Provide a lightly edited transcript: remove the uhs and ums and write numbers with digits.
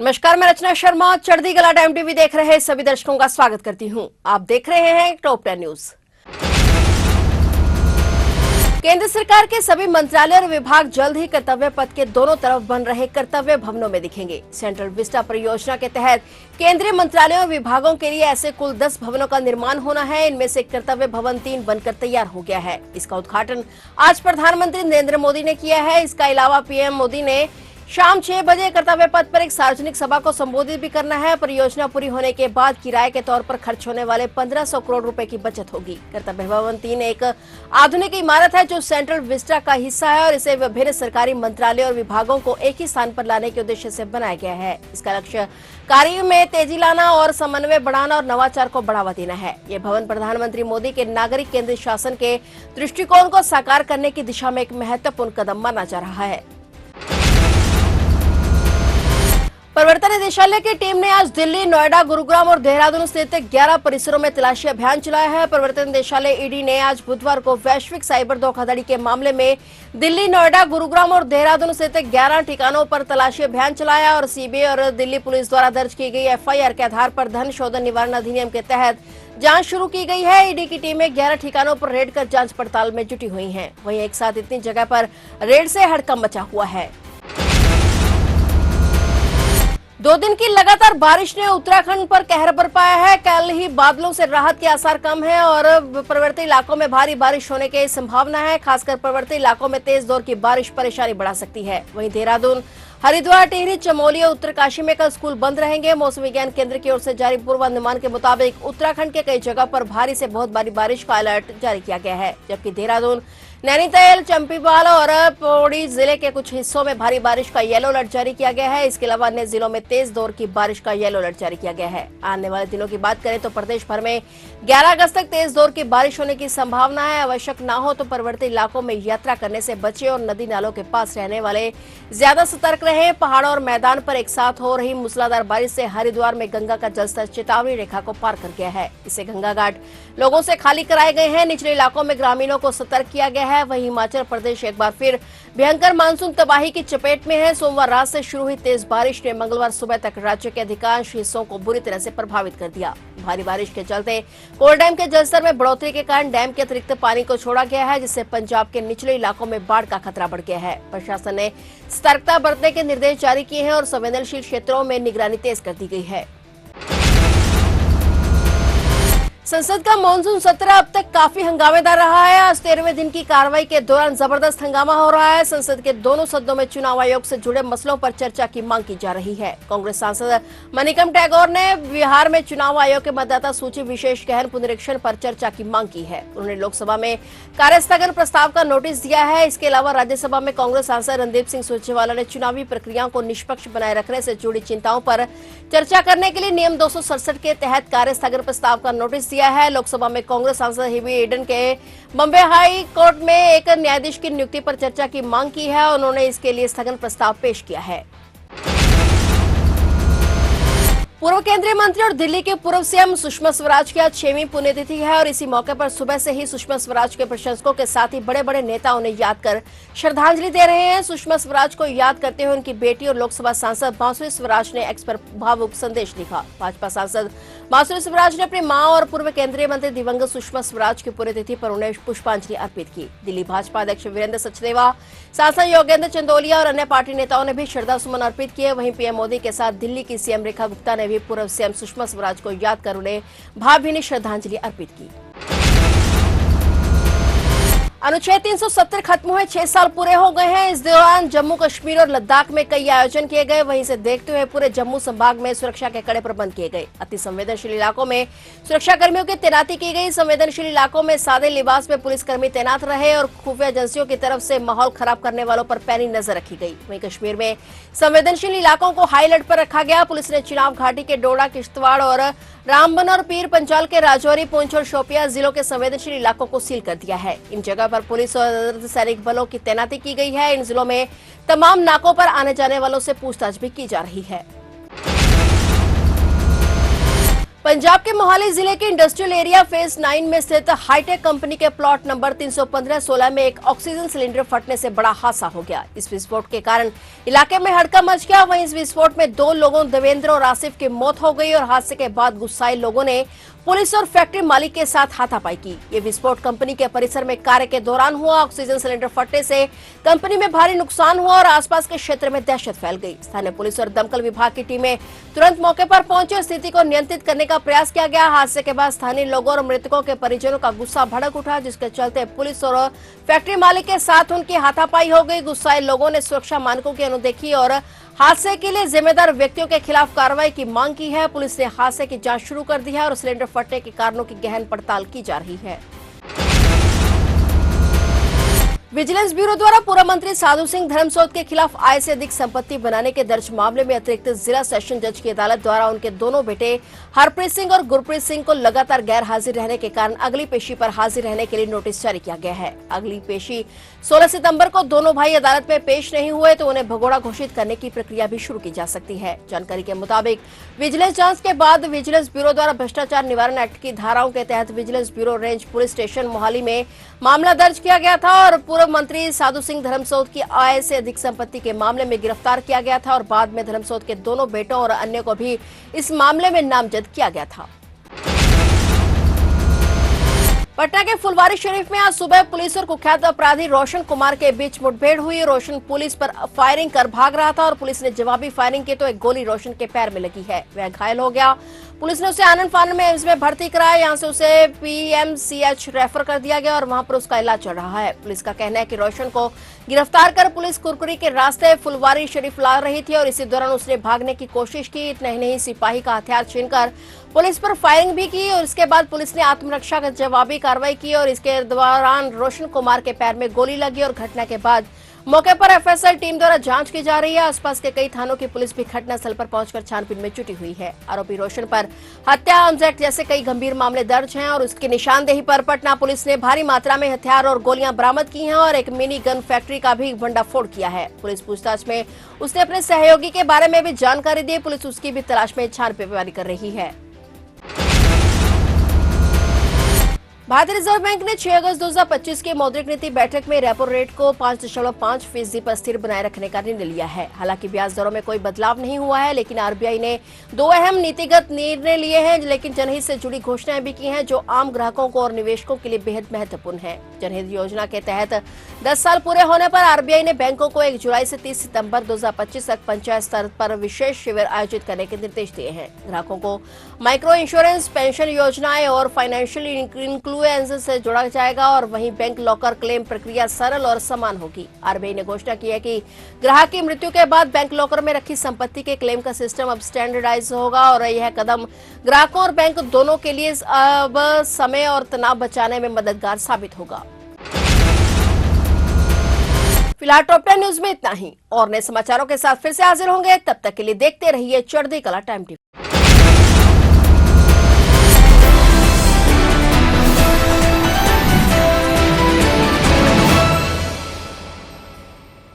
नमस्कार, मैं रचना शर्मा। चढ़ती कला टाइम टीवी देख रहे सभी दर्शकों का स्वागत करती हूं। आप देख रहे हैं टॉप 10 न्यूज। केंद्र सरकार के सभी मंत्रालय और विभाग जल्द ही कर्तव्य पथ के दोनों तरफ बन रहे कर्तव्य भवनों में दिखेंगे। सेंट्रल विस्टा परियोजना के तहत केंद्रीय मंत्रालयों और विभागों के लिए ऐसे कुल 10 भवनों का निर्माण होना है। इनमें से कर्तव्य भवन 3 बनकर तैयार हो गया है। इसका उद्घाटन आज प्रधानमंत्री नरेंद्र मोदी ने किया है। इसका अलावा पीएम मोदी ने शाम 6 बजे कर्तव्य पथ पर एक सार्वजनिक सभा को संबोधित भी करना है। परियोजना पूरी होने के बाद किराए के तौर पर खर्च होने वाले 1500 करोड़ रुपए की बचत होगी। कर्तव्य भवन 3 एक आधुनिक इमारत है जो सेंट्रल विस्टा का हिस्सा है और इसे विभिन्न सरकारी मंत्रालयों और विभागों को एक ही स्थान पर लाने के उद्देश्य से बनाया गया है। इसका लक्ष्य कार्य में तेजी लाना और समन्वय बढ़ाना और नवाचार को बढ़ावा देना है। ये भवन प्रधानमंत्री मोदी के नागरिक केंद्रित शासन के दृष्टिकोण को साकार करने की दिशा में एक महत्वपूर्ण कदम माना जा रहा है। प्रवर्तन निदेशालय की टीम ने आज दिल्ली, नोएडा, गुरुग्राम और देहरादून स्थित 11 परिसरों में तलाशी अभियान चलाया है। प्रवर्तन निदेशालय ईडी ने आज बुधवार को वैश्विक साइबर धोखाधड़ी के मामले में दिल्ली, नोएडा, गुरुग्राम और देहरादून स्थित 11 ठिकानों पर तलाशी अभियान चलाया और सीबीआई और दिल्ली पुलिस द्वारा दर्ज की गई एफआईआर के आधार पर धन शोधन निवारण अधिनियम के तहत जांच शुरू की गई है। ईडी की टीमें 11 ठिकानों पर रेड कर जांच पड़ताल में जुटी हुई है। वहीं एक साथ इतनी जगह पर रेड से हड़कंप मचा हुआ है। 2 दिन की लगातार बारिश ने उत्तराखंड पर कहर बरपाया है। कल ही बादलों से राहत के आसार कम है और पर्वतीय इलाकों में भारी बारिश होने की संभावना है। खासकर पर्वतीय इलाकों में तेज दौर की बारिश परेशानी बढ़ा सकती है। वहीं देहरादून, हरिद्वार, टिहरी, चमोली और उत्तरकाशी में कल स्कूल बंद रहेंगे। मौसम विज्ञान केंद्र की ओर से जारी पूर्वानुमान के मुताबिक उत्तराखंड के कई जगह पर भारी से बहुत भारी बारिश का अलर्ट जारी किया गया है, जबकि देहरादून, नैनीताल, चंपीवाल और पौड़ी जिले के कुछ हिस्सों में भारी बारिश का येलो अलर्ट जारी किया गया है। इसके अलावा अन्य जिलों में तेज दौर की बारिश का येलो अलर्ट जारी किया गया है। आने वाले दिनों की बात करें तो प्रदेश भर में 11 अगस्त तक तेज दौर की बारिश होने की संभावना है। आवश्यक ना हो तो पर्वतीय इलाकों में यात्रा करने से बचे और नदी नालों के पास रहने वाले ज्यादा सतर्क रहें। पहाड़ों और मैदान पर एक साथ हो रही मूसलाधार बारिश से हरिद्वार में गंगा का जलस्तर चेतावनी रेखा को पार कर गया है। इससे गंगा घाट लोगों से खाली कराए गए हैं। निचले इलाकों में ग्रामीणों को सतर्क किया गया है। वहीं हिमाचल प्रदेश एक बार फिर भयंकर मानसून तबाही की चपेट में है। सोमवार रात से शुरू हुई तेज बारिश ने मंगलवार सुबह तक राज्य के अधिकांश हिस्सों को बुरी तरह से प्रभावित कर दिया। भारी बारिश के चलते कोल डैम के जलस्तर में बढ़ोतरी के कारण डैम के अतिरिक्त पानी को छोड़ा गया है, जिससे पंजाब के निचले इलाकों में बाढ़ का खतरा बढ़ गया है। प्रशासन ने सतर्कता बरतने के निर्देश जारी किए हैं और संवेदनशील क्षेत्रों में निगरानी तेज कर दी गई है। संसद का मानसून सत्र अब तक काफी हंगामेदार रहा है। आज 13वें दिन की कार्रवाई के दौरान जबरदस्त हंगामा हो रहा है। संसद के दोनों सदनों में चुनाव आयोग से जुड़े मसलों पर चर्चा की मांग की जा रही है। कांग्रेस सांसद मनिकम टैगोर ने बिहार में चुनाव आयोग के मतदाता सूची विशेष गहन पुनरीक्षण पर चर्चा की मांग की है। उन्होंने लोकसभा में कार्यस्थगन प्रस्ताव का नोटिस दिया है। इसके अलावा राज्यसभा में कांग्रेस सांसद रणदीप सिंह सुरजेवाला ने चुनावी प्रक्रियाओं को निष्पक्ष बनाए रखने से जुड़ी चिंताओं पर चर्चा करने के लिए नियम 267 के तहत कार्यस्थगन प्रस्ताव का नोटिस दिया है। लोकसभा में कांग्रेस सांसद हेबी एडन के बॉम्बे हाई कोर्ट में एक न्यायाधीश की नियुक्ति पर चर्चा की मांग की है। उन्होंने इसके लिए स्थगन प्रस्ताव पेश किया है। पूर्व केंद्रीय मंत्री और दिल्ली के पूर्व सीएम सुषमा स्वराज की आज 6वीं पुण्यतिथि है और इसी मौके पर सुबह से ही सुषमा स्वराज के प्रशंसकों के साथ ही बड़े बड़े नेता उन्हें याद कर श्रद्धांजलि दे रहे हैं। सुषमा स्वराज को याद करते हुए उनकी बेटी और लोकसभा सांसद माधुरी स्वराज ने एक्स पर भावुक संदेश लिखा। भाजपा सांसद माधुरी स्वराज ने अपनी मां और पूर्व केंद्रीय मंत्री दिवंगत सुषमा स्वराज की पुण्यतिथि पर उन्हें पुष्पांजलि अर्पित की। दिल्ली भाजपा अध्यक्ष वीरेंद्र सचदेवा, सांसद योगेंद्र चंदोलिया और अन्य पार्टी नेताओं ने भी श्रद्धा सुमन अर्पित किए। वहीं पीएम मोदी के साथ दिल्ली की सीएम रेखा गुप्ता ने भी पूर्व सीएम सुषमा स्वराज को याद कर उन्हें भावभीनी श्रद्धांजलि अर्पित की। अनुच्छेद 370 खत्म हुए 6 साल पूरे हो गए हैं। इस दौरान जम्मू कश्मीर और लद्दाख में कई आयोजन किए गए। वहीं से देखते हुए पूरे जम्मू संभाग में सुरक्षा के कड़े प्रबंध किए गए। अति संवेदनशील इलाकों में सुरक्षा कर्मियों की तैनाती की गई। संवेदनशील इलाकों में सादे लिबास में पुलिसकर्मी तैनात रहे और खुफिया एजेंसियों की तरफ से माहौल खराब करने वालों पर पैनी नजर रखी गई। वहीं कश्मीर में संवेदनशील इलाकों को हाई अलर्ट पर रखा गया। पुलिस ने चिनाब घाटी के डोडा, किश्तवाड़ और रामबन और पीर पंजाल के राजौरी, पुंछ और शोपियां जिलों के संवेदनशील इलाकों को सील कर दिया है। इन जगह पर पुलिस और अर्धसैनिक बलों की तैनाती की गई है। इन जिलों में तमाम नाकों पर आने जाने वालों से पूछताछ भी की जा रही है। पंजाब के मोहाली जिले के इंडस्ट्रियल एरिया फेज 9 में स्थित हाईटेक कंपनी के प्लॉट नंबर 315-16 में एक ऑक्सीजन सिलेंडर फटने से बड़ा हादसा हो गया। इस विस्फोट के कारण इलाके में हड़कंप मच गया। वहीं इस विस्फोट में 2 लोगों देवेंद्र और आसिफ की मौत हो गई और हादसे के बाद गुस्साए लोगों ने पुलिस और फैक्ट्री मालिक के साथ हाथापाई की। ये विस्फोट कंपनी के परिसर में कार्य के दौरान हुआ। ऑक्सीजन सिलेंडर फटने से कंपनी में भारी नुकसान हुआ और आसपास के क्षेत्र में दहशत फैल गई। स्थानीय पुलिस और दमकल विभाग की टीमें तुरंत मौके पर पहुंची और स्थिति को नियंत्रित करने का प्रयास किया गया। हादसे के बाद स्थानीय लोगों और मृतकों के परिजनों का गुस्सा भड़क उठा, जिसके चलते पुलिस और फैक्ट्री मालिक के साथ उनकी हाथापाई हो गई। गुस्साए लोगों ने सुरक्षा मानकों की अनदेखी और हादसे के लिए जिम्मेदार व्यक्तियों के खिलाफ कार्रवाई की मांग की है। पुलिस ने हादसे की जांच शुरू कर दी है और सिलेंडर फटने के कारणों की गहन पड़ताल की जा रही है। विजिलेंस ब्यूरो द्वारा पूर्व मंत्री साधु सिंह धर्मसोत के खिलाफ आय से अधिक संपत्ति बनाने के दर्ज मामले में अतिरिक्त जिला सेशन जज की अदालत द्वारा उनके दोनों बेटे हरप्रीत सिंह और गुरप्रीत सिंह को लगातार गैर हाजिर रहने के कारण अगली पेशी पर हाजिर रहने के लिए नोटिस जारी किया गया है। अगली पेशी 16 सितंबर को दोनों भाई अदालत में पेश नहीं हुए तो उन्हें भगोड़ा घोषित करने की प्रक्रिया भी शुरू की जा सकती है। जानकारी के मुताबिक विजिलेंस जांच के बाद विजिलेंस ब्यूरो द्वारा भ्रष्टाचार निवारण एक्ट की धाराओं के तहत vigilance bureau range police station Mohali में मामला दर्ज किया गया था और पूर्व मंत्री साधु सिंह धर्मसोत की आय से अधिक संपत्ति के मामले में गिरफ्तार किया गया था और बाद में धर्मसोत के दोनों बेटों और अन्य को भी इस मामले में नामजद किया गया था। पटना के फुलवारी शरीफ में आज सुबह पुलिस और कुख्यात अपराधी रोशन कुमार के बीच मुठभेड़ हुई। रोशन पुलिस पर फायरिंग कर भाग रहा था और पुलिस ने जवाबी फायरिंग की तो एक गोली रोशन के पैर में लगी है। वह घायल हो गया। पुलिस ने उसे आनंद फानन में एम्स में भर्ती कराया। यहां से उसे पीएमसीएच रेफर कर दिया गया और वहां पर उसका इलाज चल रहा है। पुलिस का कहना है कि रोशन को गिरफ्तार कर पुलिस कुरकुरी के रास्ते फुलवारी शरीफ ला रही थी और इसी दौरान उसने भागने की कोशिश की। इतना ही नहीं, सिपाही का हथियार छीनकर पुलिस पर फायरिंग भी की और इसके बाद पुलिस ने आत्मरक्षा का जवाबी कार्रवाई की और इसके दौरान रोशन कुमार के पैर में गोली लगी और घटना के बाद मौके पर एफएसएल टीम द्वारा जांच की जा रही है। आसपास के कई थानों की पुलिस भी घटनास्थल पर पहुंचकर छानबीन में जुटी हुई है। आरोपी रोशन पर हत्या, आर्म्स एक्ट जैसे कई गंभीर मामले दर्ज हैं और उसकी निशानदेही पर पटना पुलिस ने भारी मात्रा में हथियार और गोलियां बरामद की हैं और एक मिनी गन फैक्ट्री का भी भंडाफोड़ किया है। पुलिस पूछताछ में उसने अपने सहयोगी के बारे में भी जानकारी दी। पुलिस उसकी भी तलाश में छानबीन कर रही है। भारतीय रिजर्व बैंक ने 6 अगस्त 2025 की मौद्रिक नीति बैठक में रेपो रेट को 5.5% पर स्थिर बनाए रखने का निर्णय लिया है। हालांकि ब्याज दरों में कोई बदलाव नहीं हुआ है, लेकिन आरबीआई ने 2 अहम नीतिगत निर्णय लिए हैं, लेकिन जनहित से जुड़ी घोषणाएं भी की हैं जो आम ग्राहकों को और निवेशकों के लिए बेहद महत्वपूर्ण है। जनहित योजना के तहत 10 साल पूरे होने पर आरबीआई ने बैंकों को 1 जुलाई से 30 सितंबर 2025 तक पंचायत स्तर पर विशेष शिविर आयोजित करने के निर्देश दिए हैं। ग्राहकों को माइक्रो इंश्योरेंस, पेंशन योजनाएं और फाइनेंशियल इन्फ्लुएंस से जोड़ा जाएगा और वहीं बैंक लॉकर क्लेम प्रक्रिया सरल और समान होगी। आरबीआई ने घोषणा की है कि ग्राहक की मृत्यु के बाद बैंक लॉकर में रखी संपत्ति के क्लेम का सिस्टम अब स्टैंडर्डाइज होगा और यह कदम ग्राहकों और बैंक दोनों के लिए अब समय और तनाव बचाने में मददगार साबित होगा। फिलहाल टॉप 10 न्यूज में इतना ही और नए समाचारों के साथ फिर से हाजिर होंगे। तब तक के लिए देखते रहिए चढ़ती कला टाइम टीवी।